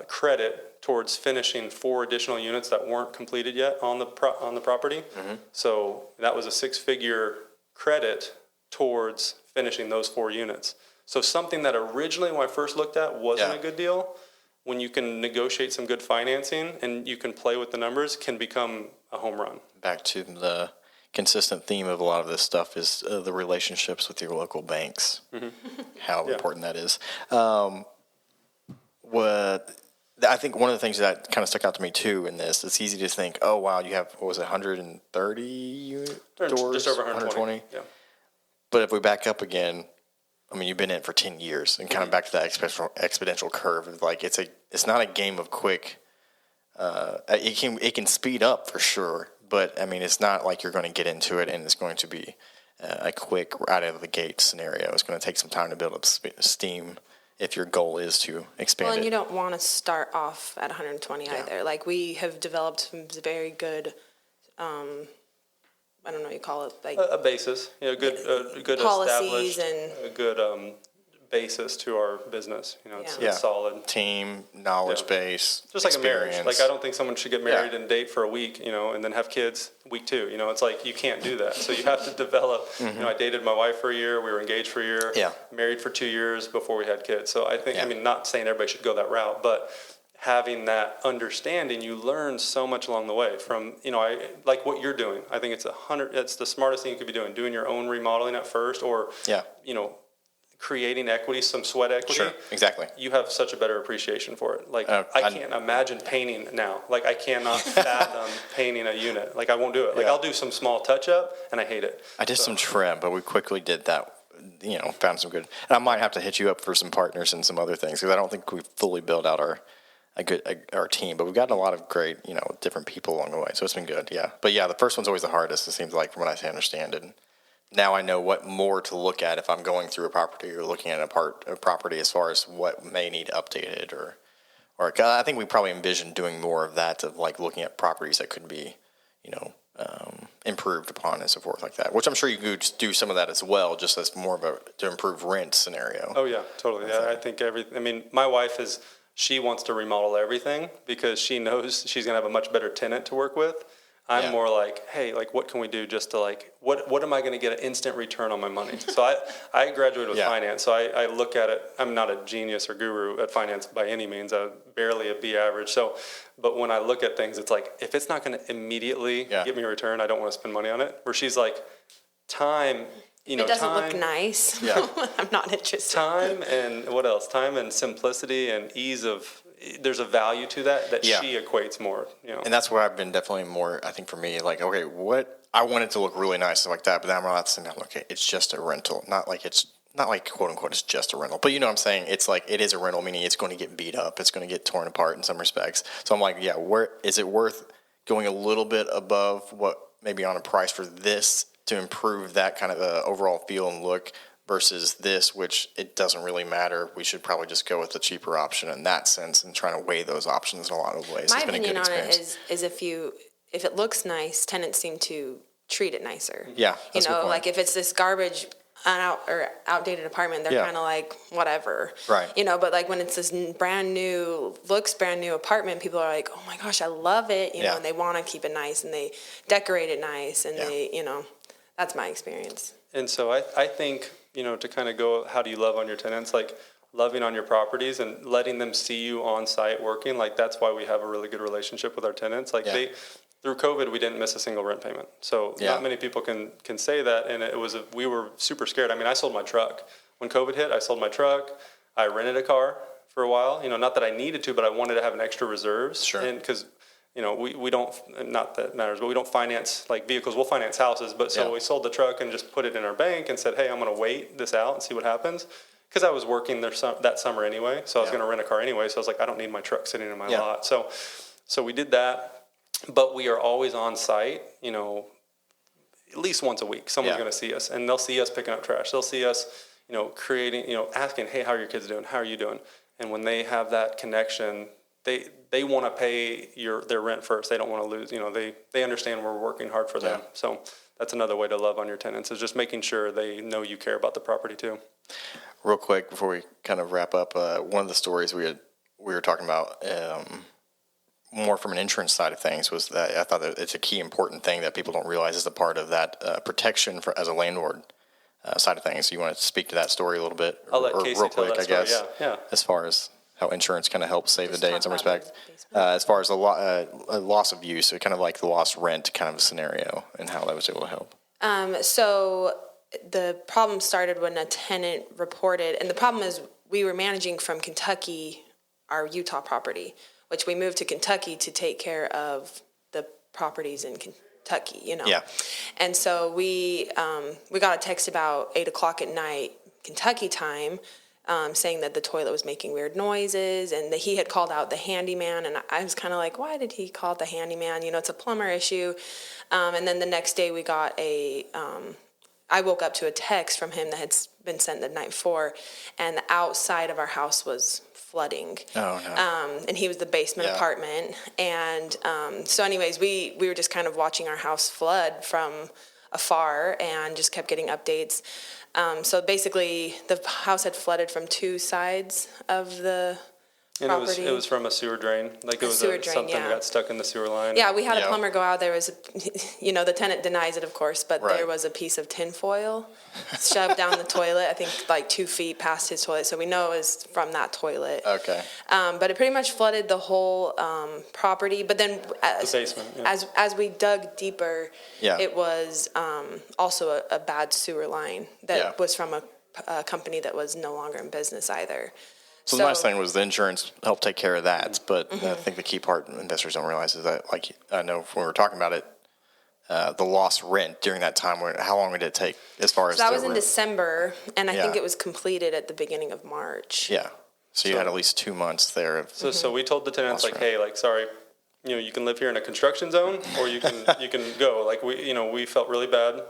credit towards finishing 4 additional units that weren't completed yet on the property. Mm-hmm. So that was a 6-figure credit towards finishing those 4 units. So something that originally when I first looked at wasn't a good deal, when you can negotiate some good financing and you can play with the numbers, can become a home run. Back to the consistent theme of a lot of this stuff is the relationships with your local banks, how important that is. I think one of the things that kind of stuck out to me too in this, it's easy to think, oh wow, you have, 130 unit doors? Just over 120. Yeah. But if we back up again, I mean, you've been in it for 10 years, and kind of back to that exponential curve. Like it's not a game of quick. It can speed up for sure, but I mean, it's not like you're going to get into it and it's going to be a quick out of the gate scenario. It's going to take some time to build up steam if your goal is to expand. Well, and you don't want to start off at 120 either. Like we have developed some very good. I don't know what you call it, like a basis, good policies established, and a good basis to our business. It's solid team, knowledge base, just like experience. a marriage. Like I don't think someone should get married and date for a week, and then have kids week 2. It's like you can't do that. So you have to develop. I dated my wife for a year. We were engaged for a year. Married for 2 years before we had kids. So I think I mean, not saying everybody should go that route, but having that understanding, you learn so much along the way from, I like what you're doing. I think it's the smartest thing you could be doing your own remodeling at first, or, creating equity, some sweat equity. Sure, exactly. You have such a better appreciation for it. Like, I can't imagine painting now. Like, I cannot fathom painting a unit. Like, I won't do it. Like, I'll do some small touch-up, and I hate it. I did some trim, but we quickly did that, found some good. And I might have to hit you up for some partners and some other things, because I don't think we've fully built out our team. But we've gotten a lot of great, different people along the way. So it's been good, yeah. But, yeah, the first one's always the hardest, it seems like, from what I understand it. Now I know what more to look at if I'm going through a property or looking at a property as far as what may need updated or I think we probably envision doing more of that, of like looking at properties that could be, improved upon and so forth like that, which I'm sure you could do some of that as well, just as more of to improve rent scenario. Oh yeah, totally. Yeah, I think my wife she wants to remodel everything because she knows she's going to have a much better tenant to work with. I'm more like, hey, like, what can we do just to what am I going to get an instant return on my money? So I graduated with finance, so I look at it. I'm not a genius or guru at finance by any means. I'm barely a B average. So, but when I look at things, it's like, if it's not going to immediately get me a return, I don't want to spend money on it. Where she's like, time, it doesn't look nice. Yeah. I'm not interested. Time and what else? Time and simplicity and ease of. There's a value to that she equates more, And that's where I've been definitely more, I think for me, like, okay, what I want it to look really nice like that, but then I'm not saying, okay, it's just a rental. Not like quote unquote it's just a rental. But you know what I'm saying? It's like it is a rental, meaning it's going to get beat up, it's going to get torn apart in some respects. So I'm like, where is it worth going a little bit above what maybe on a price for this to improve that kind of overall feel and look? Versus this, which it doesn't really matter. We should probably just go with the cheaper option in that sense, and trying to weigh those options in a lot of ways. My opinion on it is if it looks nice, tenants seem to treat it nicer. Yeah, that's a good point. Like if it's this garbage outdated apartment, they're kind of like whatever, right? But like when it's this brand new apartment, people are like, oh my gosh, I love it, and they want to keep it nice and they decorate it nice and they, that's my experience. And so I think. To kind of go, how do you love on your tenants? Like loving on your properties and letting them see you on site working. Like that's why we have a really good relationship with our tenants. Like through COVID, we didn't miss a single rent payment. So not many people can say that. And we were super scared. I mean, I sold my truck when COVID hit. I sold my truck. I rented a car for a while. Not that I needed to, but I wanted to have an extra reserves. Sure. And because we don't, not that it matters, but we don't finance like vehicles. We'll finance houses. But so we sold the truck and just put it in our bank and said, hey, I'm going to wait this out and see what happens. Because I was working there that summer anyway. So I was going to rent a car anyway. So I was like, I don't need my truck sitting in my lot. So we did that. But we are always on site, at least once a week. Someone's going to see us. And they'll see us picking up trash. They'll see us, creating, asking, hey, how are your kids doing? How are you doing? And when they have that connection, they want to pay their rent first. They don't want to lose. They understand we're working hard for them. So that's another way to love on your tenants, is just making sure they know you care about the property too. Real quick before we kind of wrap up, one of the stories we were talking about more from an insurance side of things was that I thought that it's a key important thing that people don't realize is a part of that protection as a landlord side of things. So you want to speak to that story a little bit? I'll let Kaysie real tell quick, that story. I guess. Yeah. As far as how insurance kind of helps save the day in some respect. As far as a loss of use, so kind of like the lost rent kind of a scenario, and how that was able to help. So the problem started when a tenant reported, and the problem is we were managing from Kentucky, our Utah property, which we moved to Kentucky to take care of the properties in Kentucky, Yeah. And so we got a text about 8:00 at night, Kentucky time, saying that the toilet was making weird noises, and that he had called out the handyman. And I was kind of like, why did he call it the handyman? It's a plumber issue. And then the next day we got I woke up to a text from him that had been sent the night before, and the outside of our house was flooding. Oh, no. And he was the basement apartment. And so anyways, we were just kind of watching our house flood from afar and just kept getting updates. So basically, the house had flooded from two sides of the property. It was from a sewer drain. Like it was something that got stuck in the sewer line. Yeah, we had a plumber go out. There was, the tenant denies it, of course, but there was a piece of tinfoil shoved down the toilet, I think like 2 feet past his toilet. So we know it was from that toilet. Okay. But it pretty much flooded the whole property. But then the basement, as we dug deeper, it was also a bad sewer line that was from a company that was no longer in business either. So the nice thing was the insurance helped take care of that, but I think the key part investors don't realize is that, like, I know when we were talking about it, the lost rent during that time, how long did it take as far as that was in rent? December, and I think it was completed at the beginning of March. Yeah. So you had at least 2 months there. Of So we told the tenants, lost like, rent. hey, like, sorry, you can live here in a construction zone, or you can go. Like, we felt really bad,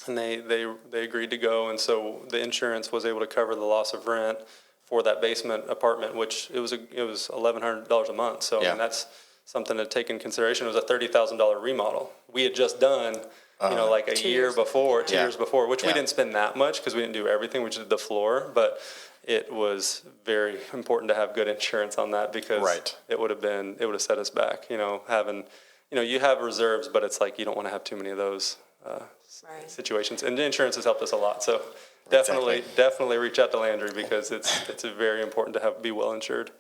and they agreed to go, and so the insurance was able to cover the loss of rent for that basement apartment, which it was $1,100 a month. So I mean, that's something to take in consideration. It was a $30,000 remodel. We had just done, like a 2 year years. before, 2 Yeah. years before, which we Yeah. didn't spend that much because we didn't do everything. We just did the floor, but it was very important to have good insurance on that because Right. it would have set us back. Having, you have reserves, but it's like you don't want to have too many of those Right. situations. And the insurance has helped us a lot. So definitely reach out to Landry because it's very important to be well insured.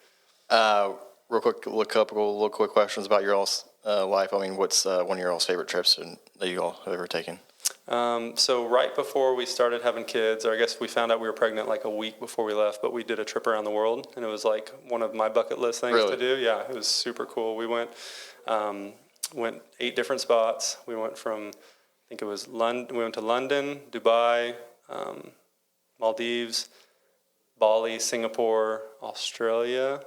Real quick, little quick questions about your all's life. I mean, what's one of your all's favorite trips that you all have ever taken? So right before we started having kids, or I guess we found out we were pregnant like a week before we left, but we did a trip around the world, and it was like one of my bucket list things Really? to do. Yeah, it was super cool. We went 8 different spots. We went from, I think it was London. We went to London, Dubai, Maldives, Bali, Singapore, Australia,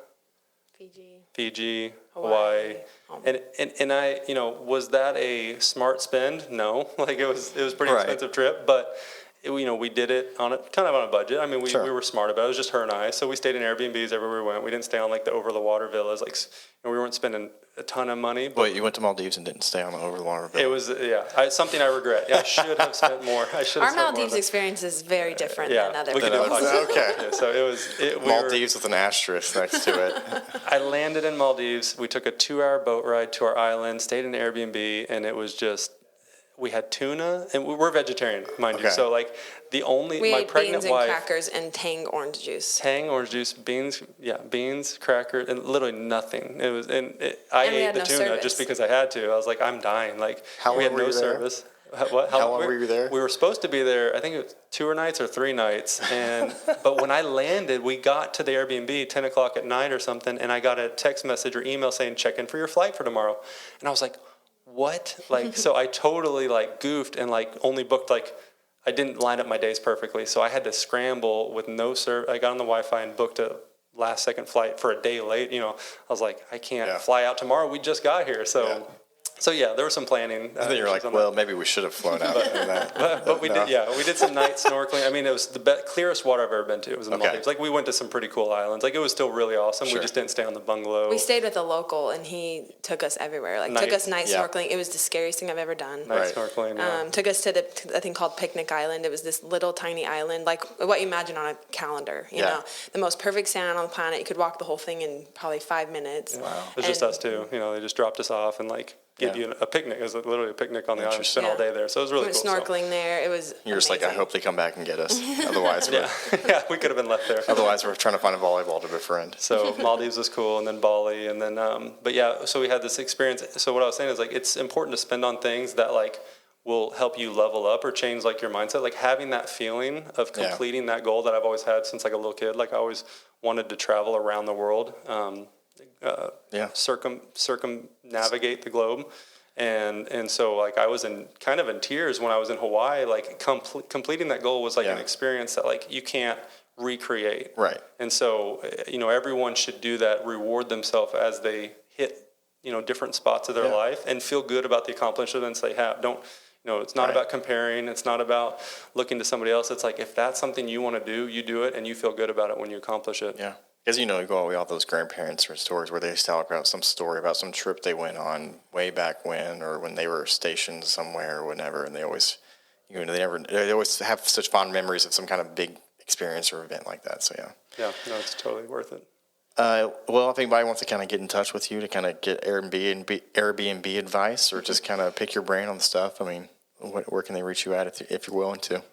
Fiji, Hawaii. And I, was that a smart spend? No, like it was a pretty Right. expensive trip, but we did it on a budget. I mean, we were smart about it. It was just her and I. So we stayed in Airbnbs everywhere we went. We didn't stay on like the over the water villas. Like, we weren't spending a ton of money. But Wait, you went to Maldives and didn't stay on the over the water? it was, something I regret. Yeah, I should have spent more. Our Maldives experience is very different than other we could do a people's. podcast. Okay. Yeah, so Maldives with an asterisk next to it. I landed in Maldives. We took a 2-hour boat ride to our island, stayed in an Airbnb, and it was just, we had tuna, and we're vegetarian, mind you. Okay. So like We my ate pregnant beans and wife, crackers and Tang orange juice. Tang orange juice, beans, crackers, and literally nothing. It was, I And we ate had the no tuna service. just because I had to. I was like, I'm dying. Like, How we had long were no you there? service. How long were you there? We were supposed to be there, I think it was 2 nights or 3 nights. But when I landed, we got to the Airbnb 10 o'clock at night or something, and I got a text message or email saying, check in for your flight for tomorrow. And I was like, what? Like, so I totally like goofed and like only booked like, I didn't line up my days perfectly. So I had to scramble with no service. I got on the Wi-Fi and booked a last second flight for a day late. I was like, I can't fly out tomorrow. We just got here. So there was some planning. And then you're like, well, maybe we should have flown out. But we did, we did some night snorkeling. I mean, it was the clearest water I've ever been to. It was in the Maldives. Like, we went to some pretty cool islands. Like, it was still really awesome. Sure. We just didn't stay on the bungalow. We stayed with a local, and he took us everywhere. Like, took us night snorkeling. It was the scariest thing I've ever done. Night snorkeling, Took us to a thing called Picnic Island. It was this little tiny island, like what you imagine on a calendar. You know, the most perfect sand on the planet. You could walk the whole thing in probably 5 minutes. Wow. It was just us two. They just dropped us off and like give you a picnic. It was literally a picnic on the island. Spent all day there, so it was really cool. We went snorkeling there. It was. You're just like, I hope they come back and get us. Otherwise, we could have been left there. Otherwise, we're trying to find a volleyball to befriend. So Maldives was cool, and then Bali, and then so we had this experience. So what I was saying is like it's important to spend on things that like will help you level up or change like your mindset. Like having that feeling of completing that goal that I've always had since like a little kid. Like I always wanted to travel around the world, circumnavigate the globe. And so like I was in tears when I was in Hawaii. Like completing that goal was like an experience that like you can't recreate. Right. And so everyone should do that. Reward themselves as they hit different spots of their life and feel good about the accomplishments they have. Don't it's not about comparing. It's not about looking to somebody else. It's like if that's something you want to do, you do it, and you feel good about it when you accomplish it. Yeah. Because, you go all the way off those grandparents or stories where they used to talk about some story about some trip they went on way back when or when they were stationed somewhere or whatever, and they always, they always have such fond memories of some kind of big experience or event like that. So, yeah. Yeah, no, it's totally worth it. Well, if anybody wants to kind of get in touch with you to kind of get Airbnb advice or just kind of pick your brain on stuff, I mean, where can they reach you at if you're willing to?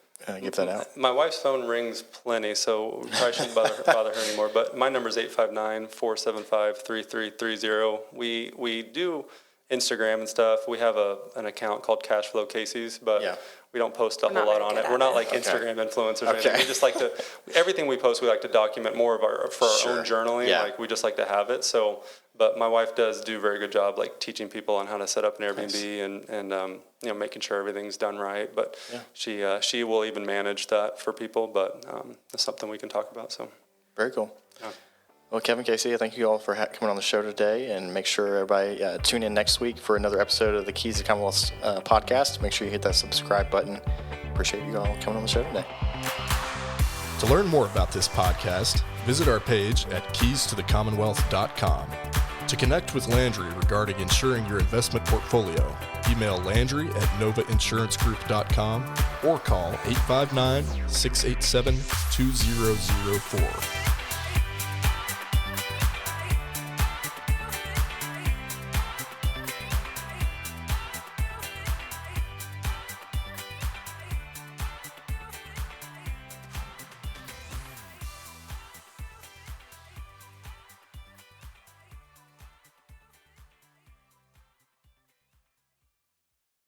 Give that out. My wife's phone rings plenty, so we probably shouldn't bother her anymore. But my number is 859-475-3330. We do Instagram and stuff. We have an account called Cashflow Casey's, but we don't post a whole lot on it. We're not like Instagram influencers or anything. We just like to, everything we post, we like to document more of our own journaling. Like we just like to have it. So, but my wife does do a very good job, like teaching people on how to set up an Airbnb and you know, making sure everything's done right. But she will even manage that for people, but that's something we can talk about. So very cool. Yeah. Well, Kevin, Kaysie, thank you all for coming on the show today, and make sure everybody tune in next week for another episode of the Keys to Commonwealth podcast. Make sure you hit that subscribe button. Appreciate you all coming on the show today. To learn more about this podcast, visit our page at keystothecommonwealth.com. To connect with Landry regarding insuring your investment portfolio, email Landry at novainsuranceGroup.com or call 859-687-2004.